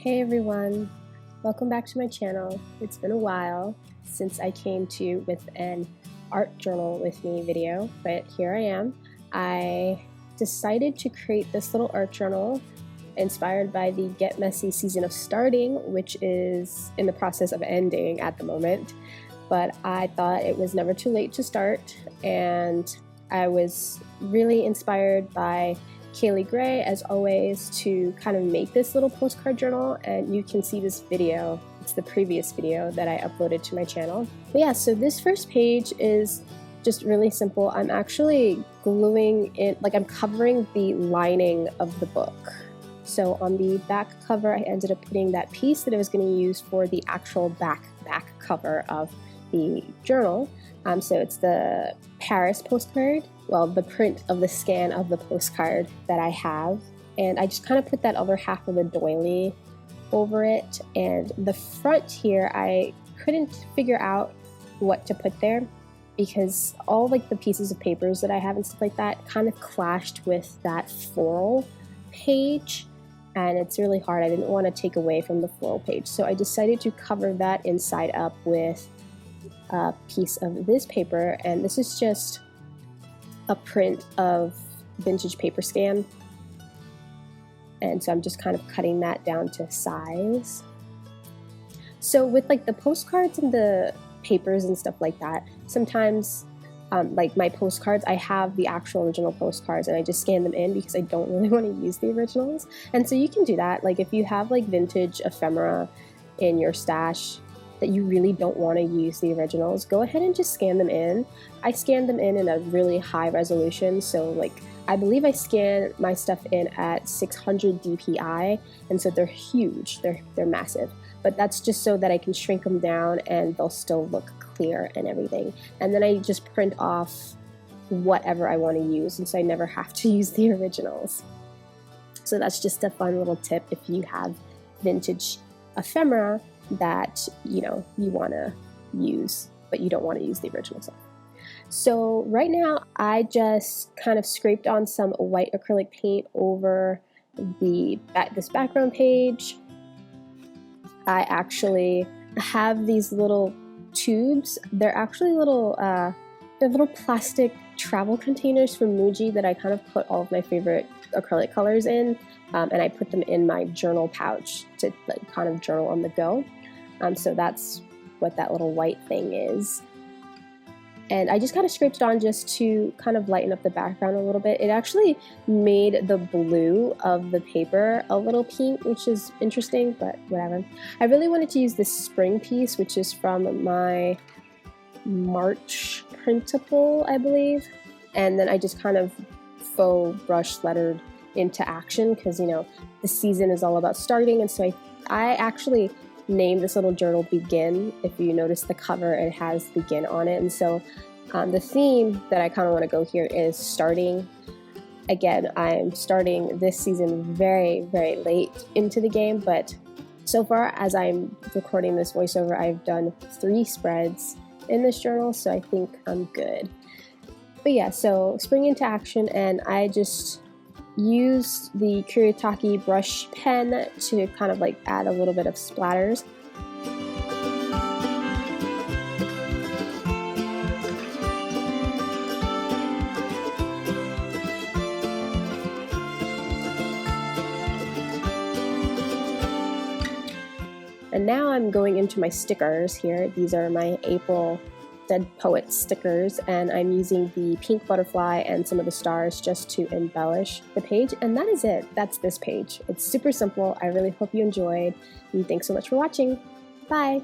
Hey everyone, welcome back to my channel. It's been a while since I came to you with an art journal with me video, but here I am. I decided to create this little art journal inspired by the Get Messy season of starting, which is in the process of ending at the moment. But I thought it was never too late to start, and I was really inspired by Kaylee Gray, as always, to kind of make this little postcard journal, and you can see this video. It's the previous video that I uploaded to my channel. But yeah, so this first page is just really simple. I'm actually gluing it, like I'm covering the lining of the book. So on the back cover, I ended up putting that piece that I was going to use for the actual back cover of the journal. So it's the Paris postcard, well, the print of the scan of the postcard that I have, and I just kind of put that other half of the doily over it. And the front here, I couldn't figure out what to put there because all like the pieces of papers that I have and stuff like that kind of clashed with that floral page, and it's really hard. I didn't want to take away from the floral page, so I decided to cover that inside up with a piece of this paper, and this is just a print of vintage paper scan, and so I'm just kind of cutting that down to size. So with like the postcards and the papers and stuff like that, sometimes like my postcards, I have the actual original postcards and I just scan them in because I don't really want to use the originals. And so you can do that, like if you have like vintage ephemera in your stash that you really don't want to use the originals, go ahead and just scan them in. I scanned them in a really high resolution, so like I believe I scan my stuff in at 600 dpi, and so they're huge, they're massive, but that's just so that I can shrink them down and they'll still look clear and everything. And then I just print off whatever I want to use, and so I never have to use the originals. So that's just a fun little tip if you have vintage ephemera that you want to use, but you don't want to use the original stuff. So right now I just kind of scraped on some white acrylic paint over this background page. I actually have these little tubes. They're actually they're little plastic travel containers from Muji that I kind of put all of my favorite acrylic colors in, and I put them in my journal pouch to like kind of journal on the go. So that's what that little white thing is. And I just kind of scraped it on just to kind of lighten up the background a little bit. It actually made the blue of the paper a little pink, which is interesting, but whatever. I really wanted to use this spring piece, which is from my March printable, I believe. And then I just kind of faux brush lettered into action because, the season is all about starting. And so I actually named this little journal Begin. If you notice the cover, it has Begin on it. And so the theme that I kind of want to go here is starting. Again, I'm starting this season very, very late into the game, but so far as I'm recording this voiceover, I've done 3 spreads in this journal, so I think I'm good. But yeah, so spring into action, and I just used the Kuretake brush pen to kind of like add a little bit of splatters. And now I'm going into my stickers here. These are my April Dead Poet stickers, and I'm using the pink butterfly and some of the stars just to embellish the page, and that is it. That's this page. It's super simple. I really hope you enjoyed, and thanks so much for watching. Bye!